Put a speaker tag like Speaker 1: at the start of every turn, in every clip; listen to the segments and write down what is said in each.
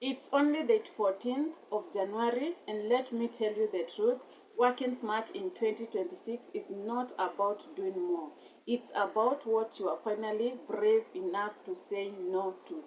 Speaker 1: It's only the 14th of January, and let me tell you the truth, working smart in 2026 is not about doing more. It's about what you are finally brave enough to say no to.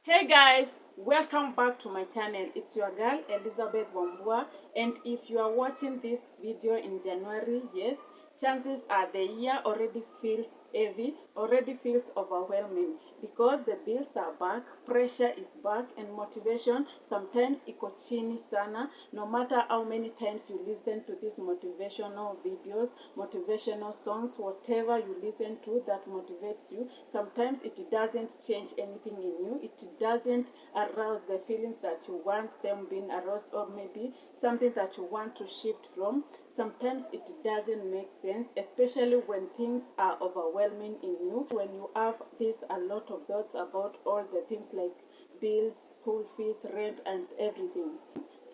Speaker 1: Hey guys, welcome back to my channel. It's your girl Elizabeth Wambua, and if you are watching this video in January, yes, chances are the year already feels heavy, already feels overwhelming because the bills are back, pressure is back, and motivation sometimes iko chini sana. No matter how many times you listen to these motivational videos, motivational songs, whatever you listen to that motivates you, sometimes it doesn't change anything in you. It doesn't arouse the feelings that you want them being aroused, or maybe something that you want to shift from. Sometimes it doesn't make sense, especially when things are overwhelming in you, when you have this a lot of thoughts about all the things like bills, school fees, rent, and everything.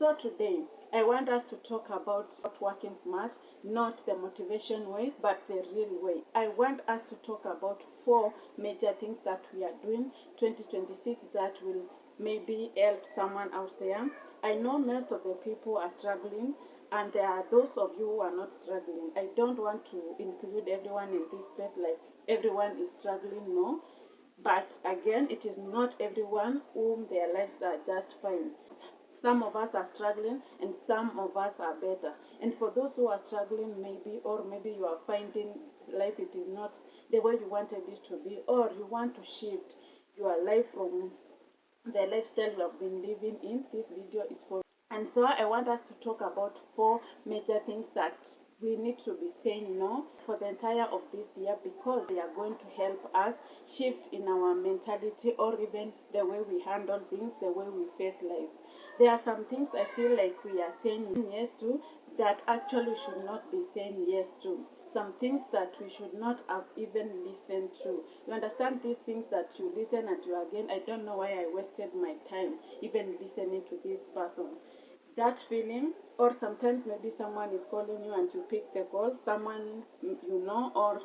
Speaker 1: So today, I want us to talk about working smart, not the motivation way, but the real way. I want us to talk about four major things that we are doing 2026 that will maybe help someone out there. I know most of the people are struggling, and there are those of you who are not struggling. I don't want to include everyone in this space like everyone is struggling, no. But again, it is not everyone whom their lives are just fine. Some of us are struggling and some of us are better. And for those who are struggling, maybe, or maybe you are finding life it is not the way you wanted it to be, or you want to shift your life from the lifestyle you have been living in, this video is for. And so I want us to talk about four major things that we need to be saying no for the entire of this year, because they are going to help us shift in our mentality, or even the way we handle things, the way we face life. There are some things I feel like we are saying yes to that actually should not be saying yes to. Some things that we should not have even listened to. You understand, these things that you listen and you again, I don't know why I wasted my time even listening to this person. That feeling, or sometimes maybe someone is calling you and you pick the call, someone you know, or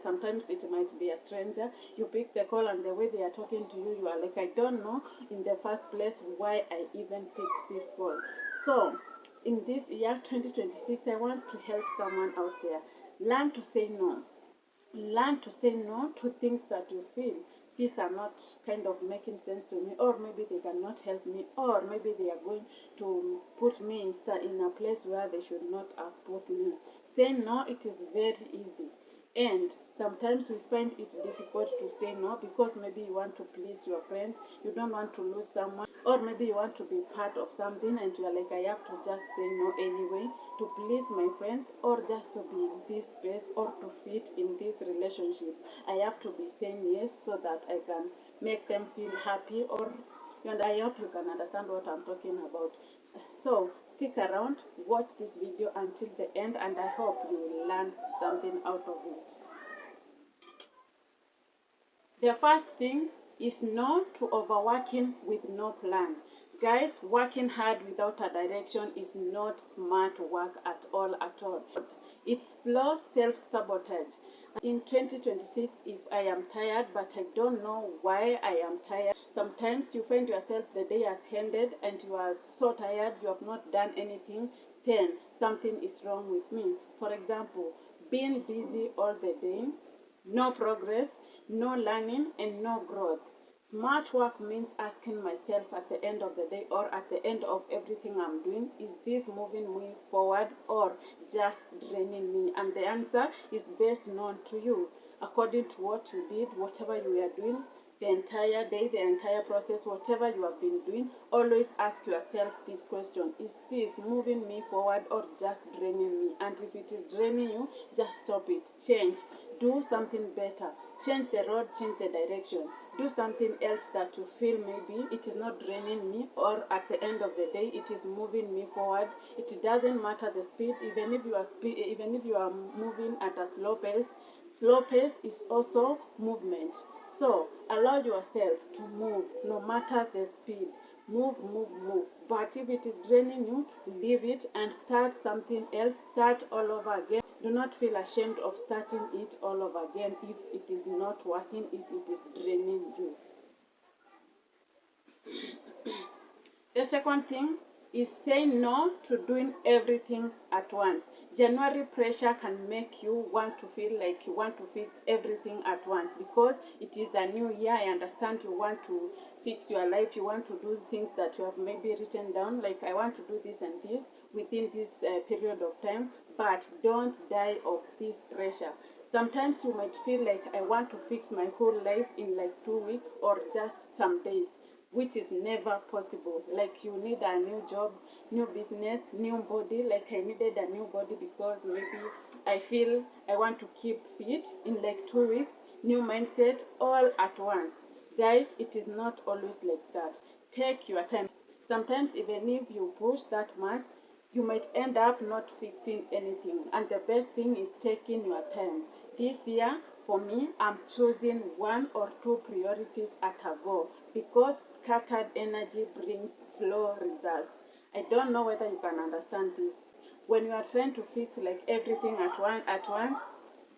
Speaker 1: sometimes it might be a stranger. You pick the call and the way they are talking to you, you are like, I don't know in the first place why I even picked this call. So in this year 2026, I want to help someone out there. Learn to say no. Learn to say no to things that you feel these are not kind of making sense to me, or maybe they cannot help me, or maybe they are going to put me in a place where they should not have put me. Saying no, it is very easy, and sometimes we find it difficult to say no because maybe you want to please your friends, you don't want to lose someone, or maybe you want to be part of something and you are like, I have to just say no anyway to please my friends, or just to be in this space, or to fit in this relationship. I have to be saying yes so that I can make them feel happy, or and I hope you can understand what I'm talking about. So stick around, watch this video until the end, and I hope you will learn something out of it. The first thing is no to overworking with no plan. Guys, working hard without a direction is not smart work at all at all. It's slow self-sabotage. In 2026, if I am tired but I don't know why I am tired, sometimes you find yourself the day has ended and you are so tired, you have not done anything, then something is wrong with me. For example, being busy all the day, no progress, no learning, and no growth. Smart work means asking myself at the end of the day, or at the end of everything I'm doing, is this moving me forward or just draining me? And the answer is best known to you according to what you did, whatever you were doing the entire day, the entire process, whatever you have been doing. Always ask yourself this question: is this moving me forward or just draining me? And if it is draining you, just stop it, change, do something better, change the road, change the direction, do something else that you feel maybe it is not draining me, or at the end of the day it is moving me forward. It doesn't matter the speed, even if you are even if you are moving at a slow pace. Slow pace is also movement. So allow yourself to move no matter the speed. move, move, move. But if it is draining you, leave it and start something else. Start all over again. Do not feel ashamed of starting it all over again if it is not working, if it is draining you. The second thing is say no to doing everything at once. January pressure can make you want to feel like you want to fix everything at once because it is a new year. I understand you want to fix your life, you want to do things that you have maybe written down, like I want to do this and this within this period of time, but don't die of this pressure. Sometimes you might feel like I want to fix my whole life in like 2 weeks or just some days, which is never possible. Like you need a new job, new business, new body. Like I needed a new body because maybe I feel I want to keep fit in like 2 weeks, new mindset all at once. Guys, it is not always like that. Take your time. Sometimes even if you push that much, you might end up not fixing anything. And the best thing is taking your time. This year, for me, I'm choosing 1 or 2 priorities at a go because scattered energy brings slow results. I don't know whether you can understand this. When you are trying to fix like everything at once,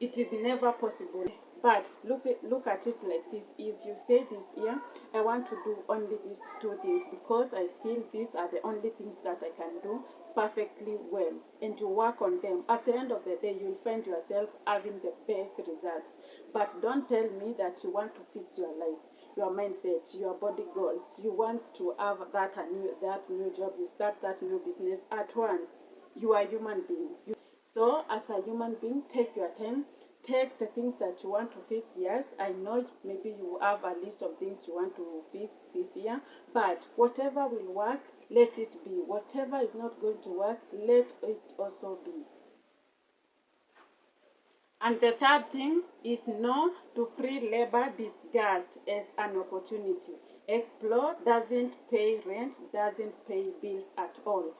Speaker 1: it is never possible. But look at it like this. If you say this year, I want to do only these 2 things because I feel these are the only things that I can do perfectly well, and you work on them. At the end of the day, you'll find yourself having the best results. But don't tell me that you want to fix your life, your mindset, your body goals. You want to have that new job, you start that new business at once. You are a human being. So, as a human being, take your time. Take the things that you want to fix. Yes, I know maybe you have a list of things you want to fix this year, but whatever will work, let it be. Whatever is not going to work, let it also be. And the third thing is no to free labor disguised as an opportunity. Explore doesn't pay rent, doesn't pay bills at all.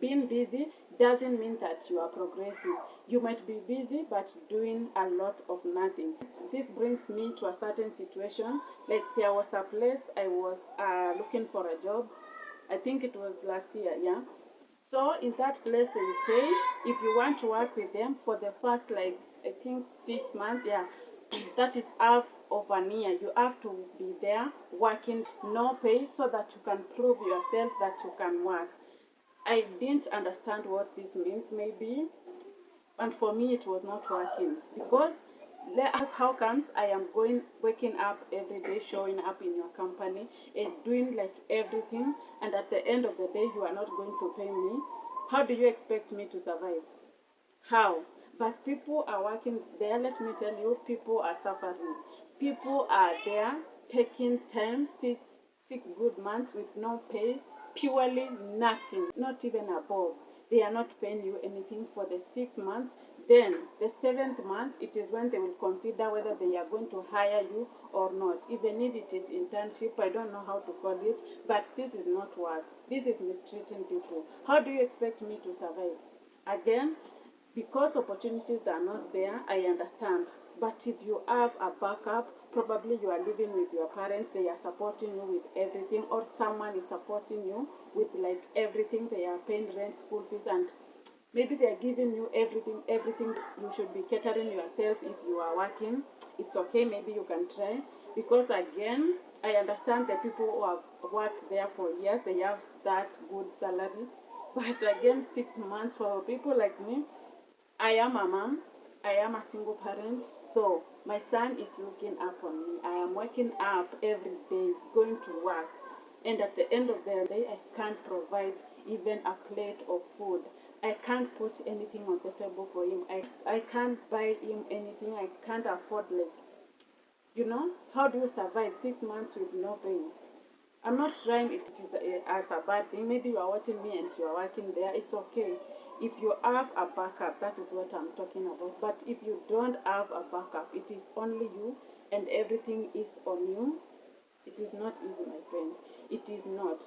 Speaker 1: Being busy doesn't mean that you are progressive. You might be busy but doing a lot of nothing. This brings me to a certain situation. Like there was a place I was looking for a job. I think it was last year, yeah. So in that place they say if you want to work with them for the first like I think 6 months, yeah, that is half of an year. You have to be there working no pay so that you can prove yourself that you can work. I didn't understand what this means maybe, and for me it was not working because how comes I am going waking up every day, showing up in your company and doing like everything, and at the end of the day you are not going to pay me? How do you expect me to survive? How? But people are working there. Let me tell you, people are suffering. People are there taking time, six good months with no pay, purely nothing, not even above. They are not paying you anything for the 6 months. Then the seventh month, it is when they will consider whether they are going to hire you or not. Even if it is internship, I don't know how to call it, but this is not work. This is mistreating people. How do you expect me to survive? Again, because opportunities are not there, I understand. But if you have a backup, probably you are living with your parents, they are supporting you with everything, or someone is supporting you with like everything, they are paying rent, school fees, and maybe they are giving you everything you should be catering yourself if you are working. It's okay, maybe you can try. Because again, I understand the people who have worked there for years, they have that good salary. But again, 6 months for people like me, I am a mom. I am a single parent. So my son is looking up on me. I am waking up every day, going to work. And at the end of the day, I can't provide even a plate of food. I can't put anything on the table for him. I can't buy him anything. I can't afford like, how do you survive 6 months with no pay? I'm not trying it is as a bad thing. Maybe you are watching me and you are working there. It's okay. If you have a backup, that is what I'm talking about. But if you don't have a backup, it is only you and everything is on you. It is not easy, my friend. It is not.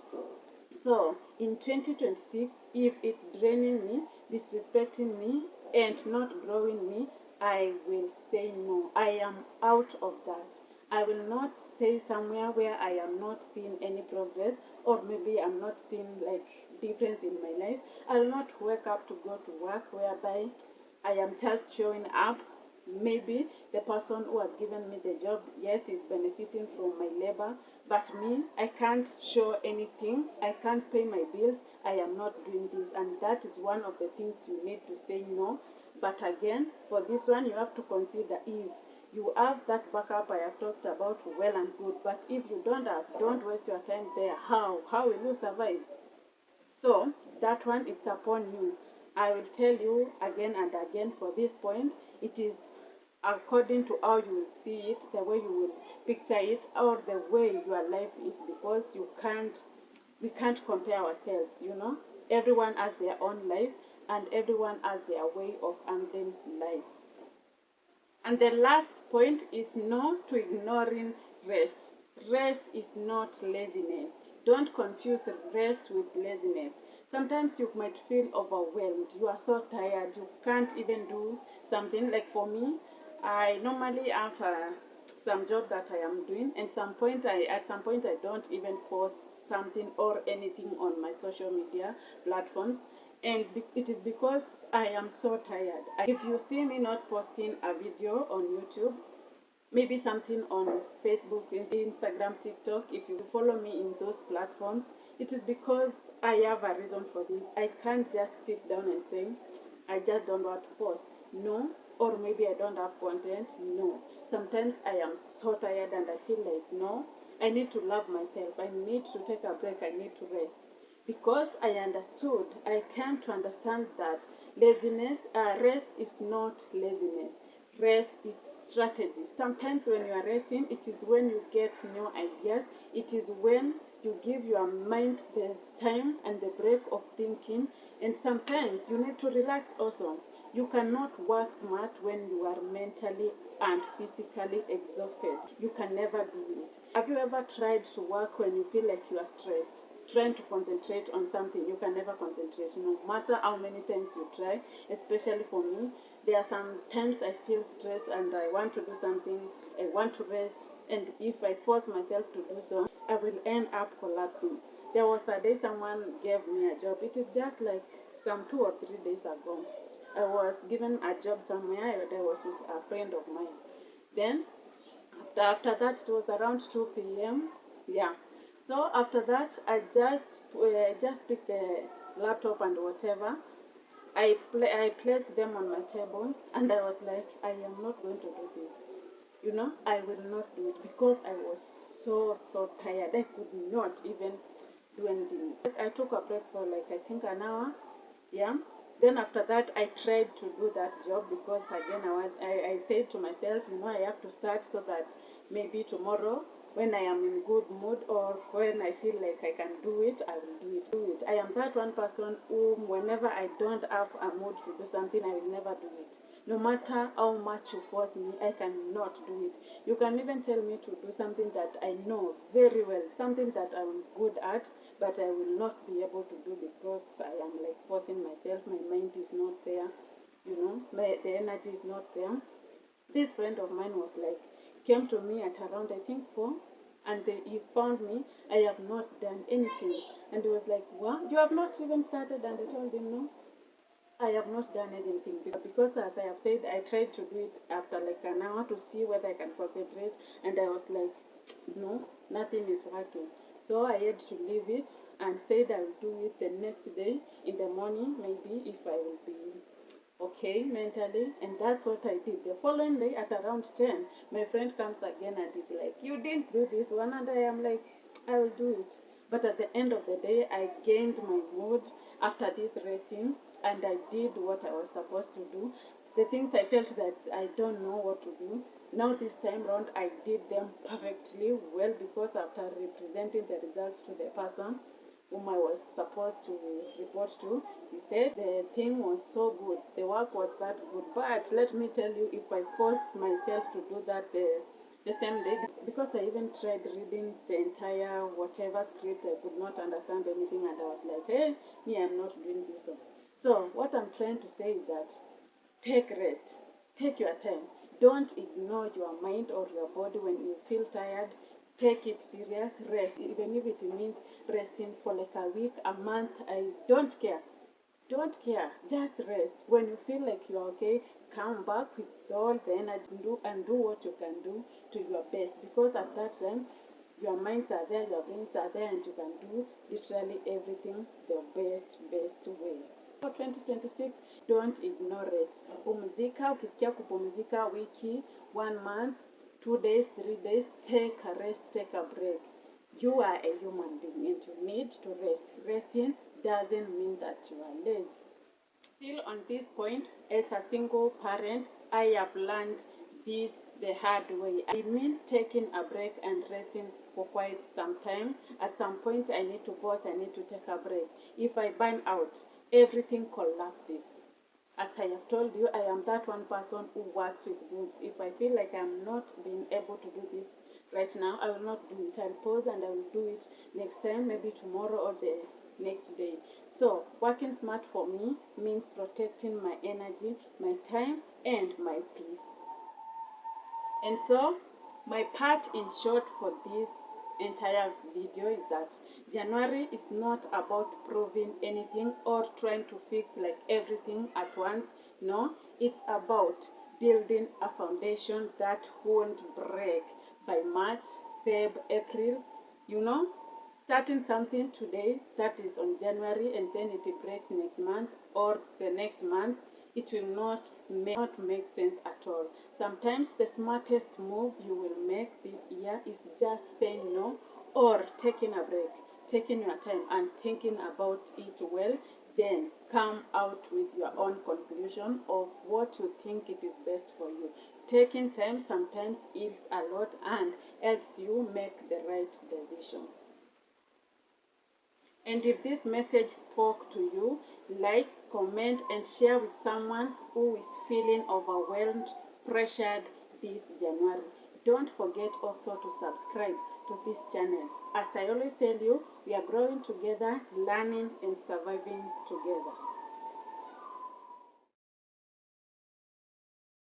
Speaker 1: So, in 2026, if it's draining me, disrespecting me, and not growing me, I will say no. I am out of that. I will not stay somewhere where I am not seeing any progress, or maybe I'm not seeing like difference in my life. I will not wake up to go to work whereby I am just showing up. Maybe the person who has given me the job, yes, is benefiting from my labor, but me, I can't show anything. I can't pay my bills. I am not doing this, and that is one of the things you need to say no. But again, for this one, you have to consider if you have that backup I have talked about, well and good. But if you don't have, don't waste your time there. How will you survive? So that one, it's upon you. I will tell you again and again for this point, it is according to how you will see it, the way you will picture it, or the way your life is, because we can't compare ourselves, Everyone has their own life, and everyone has their way of handling life. And the last point is no to ignoring rest. Rest is not laziness. Don't confuse rest with laziness. Sometimes you might feel overwhelmed. You are so tired. You can't even do something. Like for me, I normally have some job that I am doing, and at some point I don't even post something or anything on my social media platforms, and it is because I am so tired. If you see me not posting a video on YouTube, maybe something on Facebook, Instagram, TikTok, if you follow me in those platforms, it is because I have a reason for this. I can't just sit down and say, I just don't want to post. No. Or maybe I don't have content. No. Sometimes I am so tired and I feel like, no, I need to love myself. I need to take a break. I need to rest. Because I came to understand that rest is not laziness. Rest is strategy. Sometimes when you are resting, it is when you get new ideas. It is when you give your mind the time and the break of thinking. And sometimes you need to relax also. You cannot work smart when you are mentally and physically exhausted. You can never do it. Have you ever tried to work when you feel like you are stressed? Trying to concentrate on something, you can never concentrate, no matter how many times you try. Especially for me, there are some times I feel stressed and I want to do something, I want to rest, and if I force myself to do so, I will end up collapsing. There was a day someone gave me a job. It is just like some 2 or 3 days ago. I was given a job somewhere. I was with a friend of mine. Then after that, it was around 2 p.m. Yeah. So after that, I just picked the laptop and whatever. I placed them on my table, and I was like, I am not going to do this. I will not do it because I was so tired. I could not even do anything. I took a break for like I think an hour. Yeah. Then after that, I tried to do that job because again I said to myself, I have to start so that maybe tomorrow when I am in good mood or when I feel like I can do it, I will do it. I am that one person who, whenever I don't have a mood to do something, I will never do it. No matter how much you force me, I cannot do it. You can even tell me to do something that I know very well, something that I'm good at, but I will not be able to do because I am like forcing myself. My mind is not there, the energy is not there. This friend of mine was like, came to me at around I think 4, and he found me. I have not done anything, and he was like, "What? You have not even started?" And I told him, "No, I have not done anything because, as I have said, I tried to do it after like an hour to see whether I can concentrate, and I was like, no, nothing is working. So I had to leave it and said I will do it the next day in the morning, maybe if I will be okay mentally, and that's what I did. The following day at around 10, my friend comes again and is like, you didn't do this one, and I am like, I will do it. But at the end of the day, I gained my mood after this resting, and I did what I was supposed to do. The things I felt that I don't know what to do, now this time round I did them perfectly well, because after representing the results to the person whom I was supposed to report to, he said the thing was so good, the work was that good. But let me tell you, if I forced myself to do that the same day, because I even tried reading the entire whatever script, I could not understand anything, and I was like, hey, me, I'm not doing this. So what I'm trying to say is that take rest, take your time. Don't ignore your mind or your body when you feel tired. Take it serious. Rest, even if it means resting for like a week, a month. I don't care. Don't care. Just rest. When you feel like you're okay, come back with all the energy and do what you can do to your best. Because at that time, your minds are there, your brains are there, and you can do literally everything the best way. For 2026, don't ignore rest. Pumzika. Ukisikia kupumzika wiki, 1 month, 2 days, 3 days, take a rest, take a break. You are a human being and you need to rest. Resting doesn't mean that you are lazy. Still on this point, as a single parent, I have learned this the hard way. I mean taking a break and resting for quite some time. At some point, I need to pause, I need to take a break. If I burn out, everything collapses. As I have told you, I am that one person who works with goods. If I feel like I'm not being able to do this right now, I will not do it. I'll pause and I will do it next time, maybe tomorrow or the next day. So, working smart for me means protecting my energy, my time, and my peace. And so, my part in short for this entire video is that January is not about proving anything or trying to fix like everything at once. No, it's about building a foundation that won't break by March, Feb, April, you know, starting something today that is on January and then it breaks next month or the next month, it will not make sense at all. Sometimes the smartest move you will make this year is just saying no or taking a break, taking your time and thinking about it well, then come out with your own conclusion of what you think it is best for you. Taking time sometimes heals a lot and helps you make the right decisions. And if this message spoke to you, like, comment, and share with someone who is feeling overwhelmed, pressured this January. Don't forget also to subscribe to this channel. As I always tell you, we are growing together, learning, and surviving together.